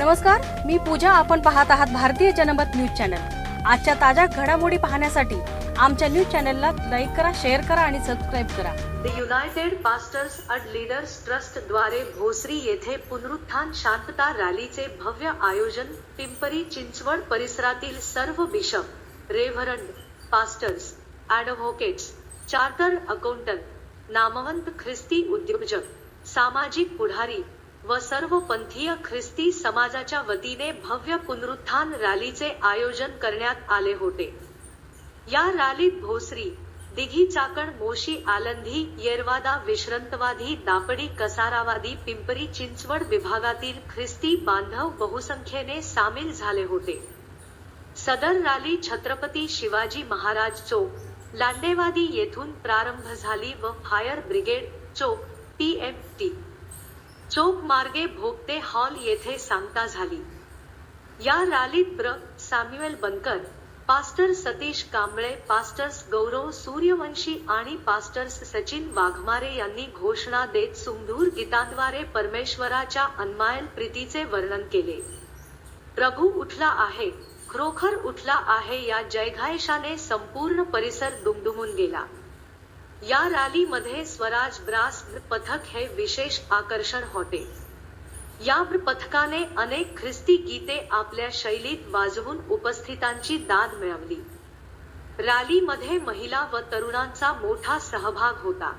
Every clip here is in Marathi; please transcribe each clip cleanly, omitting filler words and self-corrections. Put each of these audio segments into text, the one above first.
नमस्कार, मी पूजा. आपण पाहत आहात भारतीय जनमत न्यूज चॅनल. आजच्या ताज्या घडामोडी पाहण्यासाठी आमच्या न्यूज चॅनलला लाईक करा, शेअर करा आणि सबस्क्राईब करा. The United pastors and leaders trust द्वारे भोसरी येथे पुनरुत्थान शांतता रॅलीचे भव्य आयोजन. पिंपरी चिंचवड परिसरातील सर्व bishop, reverend, pastors, advocates, charter accountant, नामवंत ख्रिस्ती उद्योजक, सामाजिक पुढारी व सर्व पंथीय ख्रिस्ती समाजाच्या वतीने भव्य पुनरुत्थान रॅलीचे आयोजन करण्यात आले होते. या रॅलीत भोसरी, दिघी, चाकण, मोशी, आलंधी, येरवादा, विश्रांतवादी, दापडी, कसारावादी, पिंपरी चिंचवड विभागातील ख्रिस्ती बांधव बहुसंख्येने सामील झाले होते. सदर रॅली छत्रपती शिवाजी महाराज चौक, लांडेवादी येथून प्रारंभ झाली व फायर ब्रिगेड चौक, PMT चौक मार्गे भोगते हॉल येथे सांगता झाली. या रॅलीत प्र. सॅम्युएल बनकर, पास्टर सतीश कांबळे, पास्टर्स गौरव सूर्यवंशी आणि पास्टर्स सचिन वाघमारे यांनी घोषणा देत सुमधूर गीतांद्वारे परमेश्वराच्या अनमायल प्रीतीचे वर्णन केले. प्रभू उठला आहे, खरोखर उठला आहे या जयघोषाने संपूर्ण परिसर दुमदुमून गेला. या रॅलीमध्ये स्वराज ब्रास पथक हे विशेष आकर्षण होते. या पथकाने अनेक ख्रिस्ती गीते आपल्या शैलीत वाजवून उपस्थितांची दाद मिळवली. रॅलीमध्ये महिला व तरुणांचा मोठा सहभाग होता.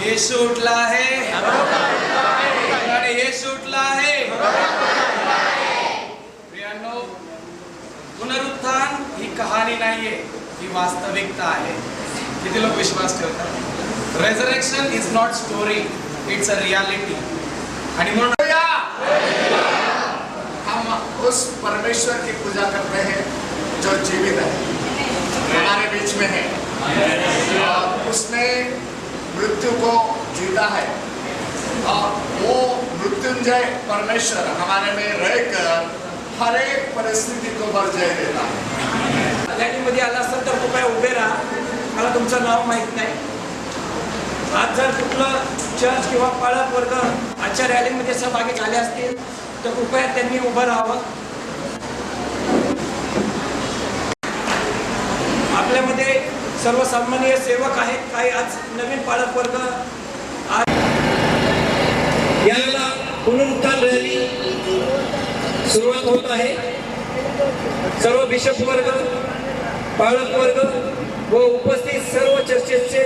येशू उठला आहे, येशू उठला आहे. प्रियांनो, पुनरुत्थान ही कहाणी नाहीये, ही वास्तविकता आहे. किती लोक विश्वास ठेवतात? Resurrection is not story, it's a reality. आणि म्हणून हम उस परमेश्वर की पूजा करते हैं जो जीवित है, हमारे बीच में है और उसने मृत्यु को जीता है और वो मृत्युंजय परमेश्वर हमारे में रहकर हर एक परिस्थिति को वर जय देता है. रॅलीमध्ये आला असेल तर कृपया उभे राहा. मला तुमचं नाव माहित नाही. आज जर कुठलं चर्च किंवा पाळक वर्ग आजच्या रॅलीमध्ये सहभागी झाले असतील तर कृपया त्यांनी उभं राहावं. आपल्यामध्ये सर्वसामान्य सेवक आहेत, काही आज नवीन पालक वर्ग. यावेळेला पुनरुत्थान रॅली सुरुवात होत आहे. सर्व बिशप वर्ग, पालक वर्ग व उपस्थित सर्व चर्चेचे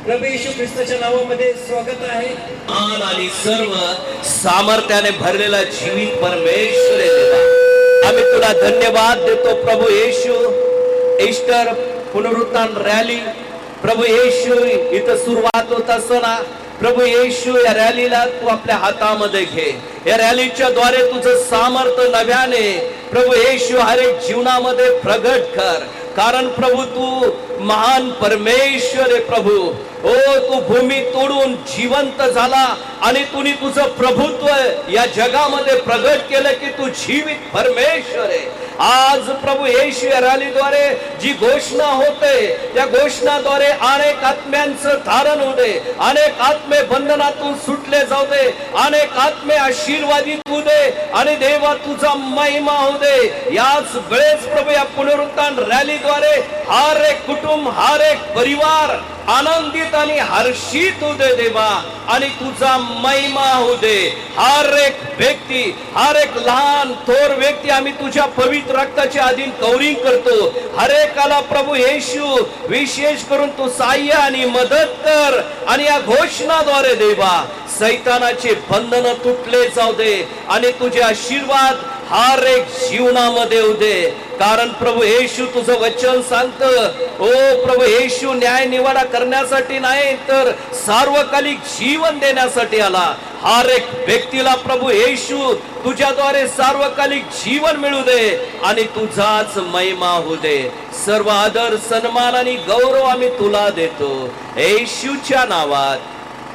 प्रभू येशू ख्रिस्ताच्या नावामध्ये स्वागत आहे. आणि सर्व सामर्थ्याने भरलेला जीवित परमेश्वर देवा, आम्ही तुला धन्यवाद देतो प्रभू येशू. ईस्टर पुनरुत्थान रॅली प्रभू येशू इथं सुरुवात होत असताना प्रभू येशू या रॅलीला तू आपल्या हातामध्ये घे. या रॅलीच्या द्वारे तुझं सामर्थ्य नव्याने प्रभू येशू हर एक जीवनामध्ये प्रगट कर. कारण प्रभू तू महान परमेश्वर आहे प्रभू. ओ तू भूमी तोडून जिवंत झाला आणि तुनी तुझं प्रभुत्व या जगामध्ये प्रगट केलं की तू जीवित परमेश्वर आहे. आज प्रभू येशू या रॅलीद्वारे जी घोषणा होते त्या घोषणाद्वारे अनेक आत्म्यांचं धारण होऊ दे, अनेक आत्मे बंधनातून सुटले जाऊ दे, अनेक आत्मे आशीर्वादित होऊ दे आणि देवा तुझा महिमा होऊ दे. याच वेळेस प्रभू या पुनरुत्थान रॅलीद्वारे हर एक कुटुंब, हर एक परिवार आनंदित आणि हर्षित होऊ दे देवा, आणि तुझा महिमा होऊ दे. हर एक व्यक्ती, हर एक लहान थोर व्यक्ती आम्ही तुझ्या पवित्र रक्ताच्या अधीन कवरिंग करतो. हर एकाला प्रभू येशू विशेष करून तू सहाय्य आणि मदत कर, आणि या घोषणाद्वारे देवा सैतानाचे बंधन तुटले जाऊ दे, आणि तुझे आशीर्वाद हर एक जीवनामध्ये येऊ दे. कारण प्रभू येशू तुझं वचन सांगतं, ओ प्रभू येशू न्याय निवाडा करण्यासाठी नाही तर सार्वकालिक जीवन देण्यासाठी आला. हर एक व्यक्तीला प्रभू येशू तुझ्याद्वारे सार्वकालिक जीवन मिळू दे, आणि तुझाच महिमा होऊ दे. सर्व आदर, सन्मान आणि गौरव आम्ही तुला देतो येशूच्या नावात,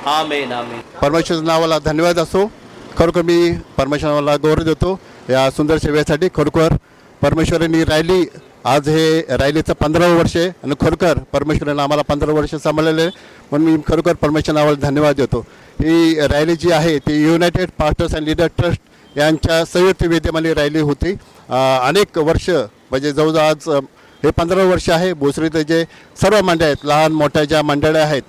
आमेन आमेन. परमेश्वराच्या नावाला धन्यवाद असो. खरोखर मी परमेश्वराला गौरव देतो या सुंदर सेवेसाठी. खरोखर परमेश्वरांनी रॅली, आज हे रॅलीचं 15वं वर्ष आहे, आणि खरोखर परमेश्वराने आम्हाला 15 वर्ष सांभाळलेले, म्हणून मी खरोखर परमेश्वर नावाला धन्यवाद देतो. ही रॅली जी आहे ती United pastors and leader trust यांच्या संयुक्त विद्यमाने रॅली होती. अनेक वर्ष म्हणजे जवळजवळ आज हे 15 वर्ष आहे. भोसरीचे जे सर्व मंडळ आहेत, लहान मोठ्या ज्या मंडळ्या आहेत,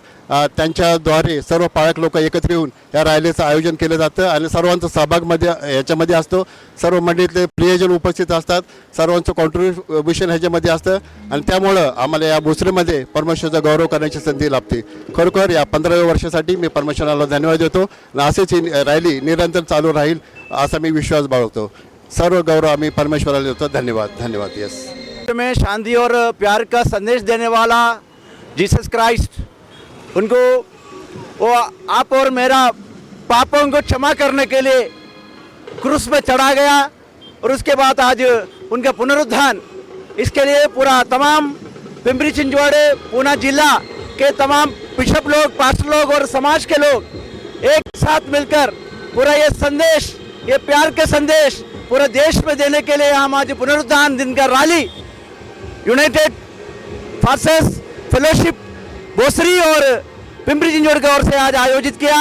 त्यांच्याद्वारे सर्व पाळक लोक एकत्र येऊन या रॅलीचं आयोजन केलं जातं, आणि सर्वांचा सहभाग याच्यामध्ये असतो. सर्व मंडळीतले प्रियजन उपस्थित असतात, सर्वांचं कॉन्ट्रीब्युशन ह्याच्यामध्ये असतं, आणि त्यामुळं आम्हाला या भोसरीमध्ये परमेश्वराचा गौरव करण्याची संधी लाभते. खरोखर या 15व्या वर्षासाठी मी परमेश्वराला धन्यवाद देतो, आणि असेच ही रॅली निरंतर चालू राहील असा मी विश्वास बाळगतो. सर्व गौरव आम्ही परमेश्वराला देतो. धन्यवाद. धन्यवाद. यस. में शांति और प्यार का संदेश देने वाला जीसस क्राइस्ट, उनको वो आप और मेरा पापों को क्षमा करने के लिए क्रूस में चढ़ा गया, और उसके बाद आज उनका पुनरुत्थान, इसके लिए पूरा तमाम पिंपरी चिंचवड़ पूना जिला के तमाम बिशप लोग, पास्टर लोग और समाज के लोग एक साथ मिलकर पूरा ये संदेश, ये प्यार के संदेश पूरे देश में देने के लिए हम आज पुनरुत्थान दिन का rally United fosters fellowship Bhosari और पिंपरी चिंचवड़ की ओर से आज आयोजित किया.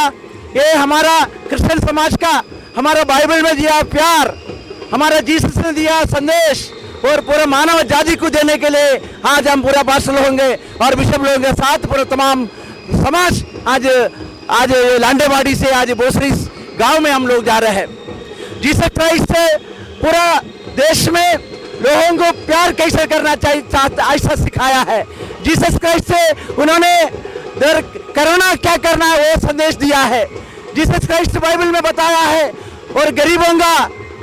ये हमारा क्रिश्चियन समाज का, हमारा बाइबल में दिया प्यार, हमारा जीसस ने दिया संदेश, और पूरे मानव जाति को देने के लिए आज हम पूरा पास्टर होंगे और बिशप लोगों के साथ पूरा तमाम समाज आज लांडेवाड़ी से आज भोसरी गांव में हम लोग जा रहे हैं. जीसस क्राइस्ट से पूरा देश में लोगों को प्यार कैसे करना चाहिए ऐसा सिखाया है. जीसस क्राइस्ट से उन्होंने करोना क्या करना है वो संदेश दिया है. जीसस क्राइस्ट बाइबल में बताया है, और गरीबों का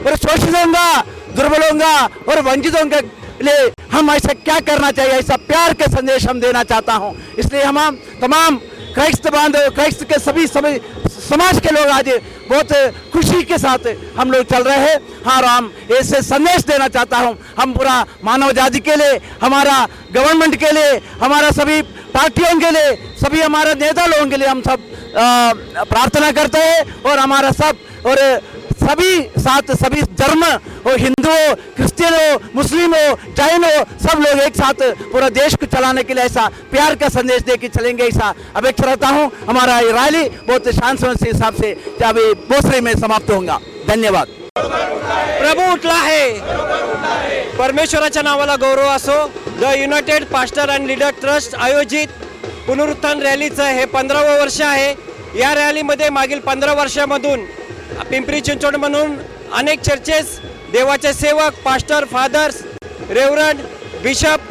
और शोषितों का, दुर्बलों का और वंचितों के लिए हम ऐसा क्या करना चाहिए, ऐसा प्यार के संदेश हम देना चाहता हूँ. इसलिए हम तमाम क्राइस्ट बांधव, क्राइस्ट के सभी समाज के लोग आज बहुत खुशी के साथ हम लोग चल रहे हैं. हाँ, हम ऐसे संदेश देना चाहता हूँ. हम पूरा मानव जाति के लिए, हमारा गवर्नमेंट के लिए, हमारा सभी पार्टियों के लिए, सभी हमारे नेता लोगों के लिए हम सब प्रार्थना करते हैं, और हमारा सब और सभी साथ सभी धर्म हो, हिंदू हो, क्रिश्चियन हो, मुस्लिम हो, जैन हो, सब लोग एक साथ पूरा देश को चलाने के लिए ऐसा प्यार का संदेश दे के चलेंगे, ऐसा अपेक्षा रहता हूँ. हमारा ये रैली बहुत शांत के हिसाब से अभी भोसरी में समाप्त होगा. धन्यवाद. प्रभू उठला आहे. परमेश्वराच्या नावाला गौरव असो. The United pastor and leader trust आयोजित पुनरुत्थान रॅलीचं हे 15वं वर्ष आहे. या रॅलीमध्ये मागील 15 वर्षामधून पिंपरी चिंचवड म्हणून अनेक चर्चेस, देवाचे सेवक, पास्टर, फादर्स, रेव्हरंड, बिशप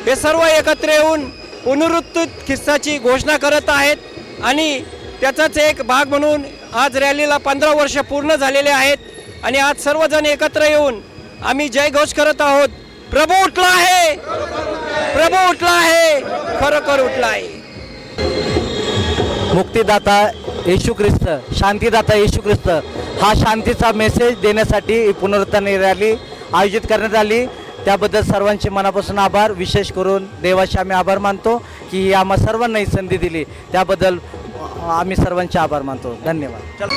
हे सर्व एकत्र येऊन पुनरुत्थित ख्रिस्ताची घोषणा करत आहेत, आणि त्याचाच एक भाग म्हणून आज रॅलीला 15 वर्ष पूर्ण झालेले आहेत, आणि आज सर्वजण एकत्र येऊन आम्ही जयघोष करत आहोत. प्रभू उठला आहे, प्रभू उठला आहे, खरोखर उठला आहे. मुक्तिदाता येशू ख्रिस्त, शांतीदाता येशू ख्रिस्त हा शांतीचा मेसेज देण्यासाठी ही पुनरुत्थान रॅली आयोजित करण्यात आली. त्याबद्दल सर्वांचे मनापासून आभार. विशेष करून देवाचे आम्ही आभार मानतो की आम्हा सर्वांना ही संधी दिली, त्याबद्दल आम्ही सर्वांचे आभार मानतो. धन्यवाद.